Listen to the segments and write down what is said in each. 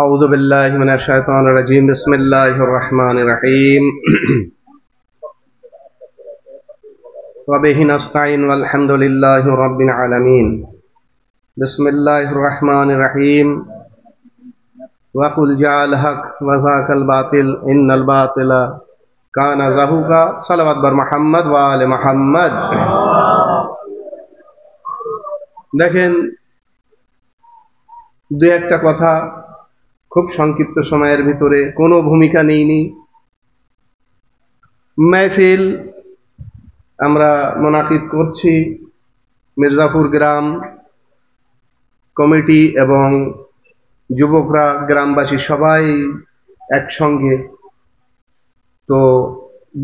أعوذ بالله من الشيطان الرجيم بسم الله الرحمن الرحيم وبه نستعين والحمد لله رب العالمين بسم الله الرحمن الرحيم وقل جاء الحق وزهق الباطل إن الباطل كان زهوقا صلوات بر محمد وآل محمد। দেখেন দুই একটা কথা খুব সংক্ষিপ্ত সময়ের ভিতরে কোনো ভূমিকা নেইনি। মাহফিল আমরা মুনাকিদ করছি মির্জাপুর গ্রাম কমিটি এবং যুবকরা গ্রামবাসী সবাই একসঙ্গে। তো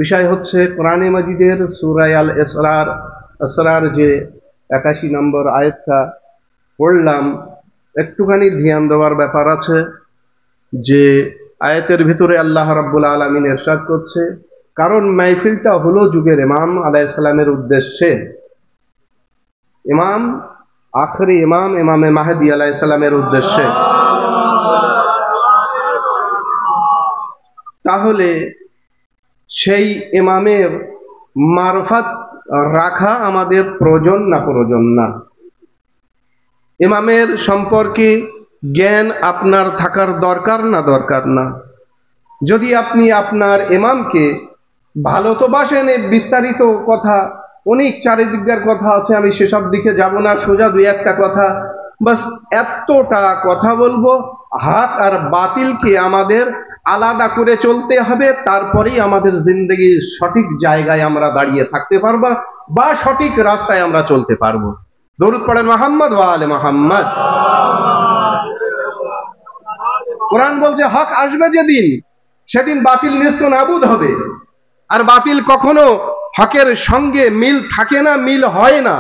বিষয় হচ্ছে কোরআনে মাজিদের সূরা আল ইসরার যে 81 নম্বর আয়াতটা পড়লাম, একটুখানি ধ্যান দেওয়ার ব্যাপার আছে যে আয়াতের ভিতরে আল্লাহ রাব্বুল আলামিন ইরশাদ করছে, কারণ মাহফিলটা হলো যুগের ইমাম আলাইহিস সালামের উদ্দেশ্যে, ইমাম আখরি ইমামে মাহদি আলাইহিস সালামের উদ্দেশ্যে। তাহলে সেই ইমামের মারফত রাখা আমাদের প্রয়োজন না? ইমামের সম্পর্কে জ্ঞান আপনার থাকার দরকার না? যদি আপনি আপনার ইমামকে ভালো তো বাসেন, বিস্তারিত কথা অনেক চারিদিকের কথা আছে, আমি সেসব দিকে যাব না, সোজা দুই একটা কথা বাস এতটা কথা বলবো, হক আর বাতিলকে আমাদের আলাদা করে চলতে হবে, তারপরেই আমাদের জিন্দেগির সঠিক জায়গায় আমরা দাঁড়িয়ে থাকতে পারবো বা সঠিক রাস্তায় আমরা চলতে পারবো। দরুদ পড়েন মুহাম্মদ ওয়া আলে মুহাম্মদ। কোরআন বলছে হক আসবে যেদিন, সেদিন বাতিল নেস্তনাবুদ হবে। আর বাতিল কখনো হকের সঙ্গে মিল থাকে না, মিল হয় না।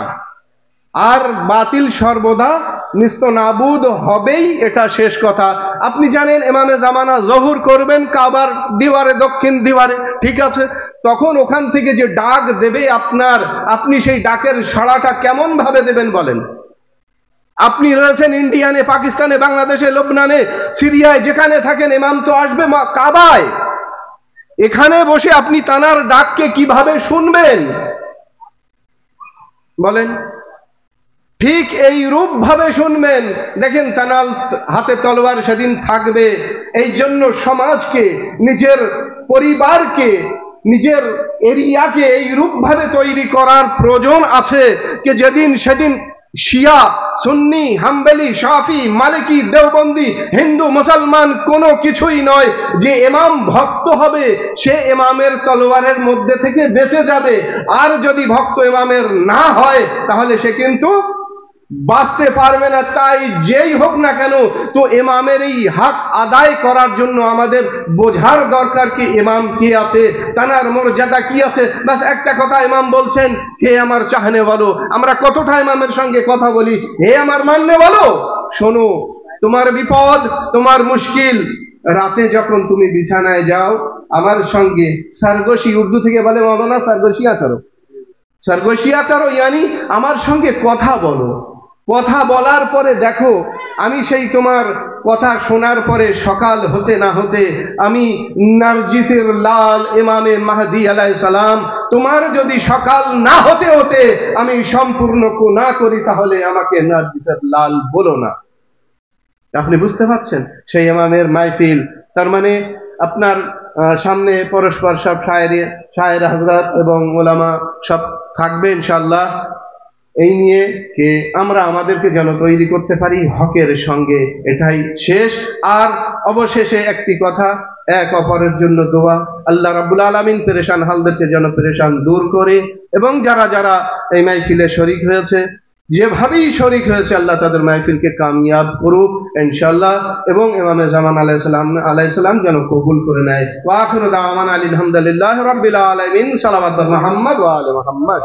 আর বাতিল সর্বদা নেস্তনাবুদ হবেই, এটা শেষ কথা। আপনি জানেন ইমামে জামানা জহুর করবেন কাবার দিওয়ারে, দক্ষিণ দিওয়ারে, ঠিক আছে? তখন ওখান থেকে যে ডাক দেবে আপনি সেই ডাকের সাড়াটা কেমন ভাবে দেবেন বলেন? আপনি রয়েছেন ইন্ডিয়ানে, পাকিস্তানে, বাংলাদেশে, লবনানে, সিরিয়ায়, যেখানে থাকেন, ইমাম তো আসবে কাবায়। এখানে বসে আপনি তানার ডাককে কিভাবে শুনবেন বলেন? ঠিক এই রূপ ভাবে শুনবেন। দেখেন তানার হাতে তলোয়ার সেদিন থাকবে। এই জন্য সমাজকে, নিজের পরিবারকে, নিজের এরিয়াকে এই রূপ ভাবে তৈরি করার প্রয়োজন আছে যে যেদিন সেদিন শিয়া, সুন্নি, হাম্বলি, শাফি, মালিকি, দেওবন্দি, হিন্দু, মুসলমান কোনো কিছুই নয়, যে ইমাম ভক্ত হবে সে ইমামের তলোয়ারের মধ্যে থেকে বেঁচে যাবে। আর যদি ভক্ত ইমামের না হয় তাহলে সে কিন্তু বাঁচতে পারবে না। তাই যেই হোক না কেন, তো ইমামের এই হক আদায় করার জন্য আমাদের বোঝার দরকার কি ইমাম কি আছে, তানার মর্যাদা কি আছে। বাস একটা কথা ইমাম বলছেন, হে আমার চাহনে বলো। আমরা কতটা ইমামের সঙ্গে কথা বলি, হে আমার মাননে বলো, শোনো তোমার বিপদ, তোমার মুশকিল, রাতে যখন তুমি বিছানায় যাও আমার সঙ্গে সরগোশি, উর্দু থেকে বলে মাওলানা সরগোশিয়া করো, ইয়ানি আমার সঙ্গে কথা বলো। কথা বলার পরে দেখো, আমি সেই তোমার কথা শোনার পরে সকাল হতে না হতে আমি নারজিসের লাল ইমামে মাহদি আলাইহিস সালাম, তোমার যদি সকাল না হতে হতে আমি সম্পূর্ণ না করি তাহলে আমাকে নারজিসের লাল বলো না। আপনি বুঝতে পারছেন সেই ইমামের মাহফিল। তার মানে আপনার সামনে পরস্পর সব শায়ের হযরত এবং ওলামা সব থাকবে ইনশাআল্লাহ। এই নিয়ে কে আমরা আমাদেরকে যেন তৈরি করতে পারি হকের সঙ্গে, এটাই শেষ। আর অবশেষে একটি কথা, এক অপরের জন্য দোয়া। আল্লাহ রাব্বুল আলামিন পেরেশান হালদেরকে যেন পেরেশান দূর করে, এবং যারা যারা এই মাহফিলে শরীক হয়েছে, যেভাবেই শরীক হয়েছে, আল্লাহ তাদের মাহফিলকে কামিয়াব করুক ইনশাআল্লাহ, এবং ইমামে জামান আলাইহিস সালাম যেন কবুল করে নেয়। ওয়া আখিরু দাওয়ানা আলহামদুলিল্লাহি রাব্বিল আলামিন। সালাওয়াত মুহাম্মদ ওয়া আলি মুহাম্মদ।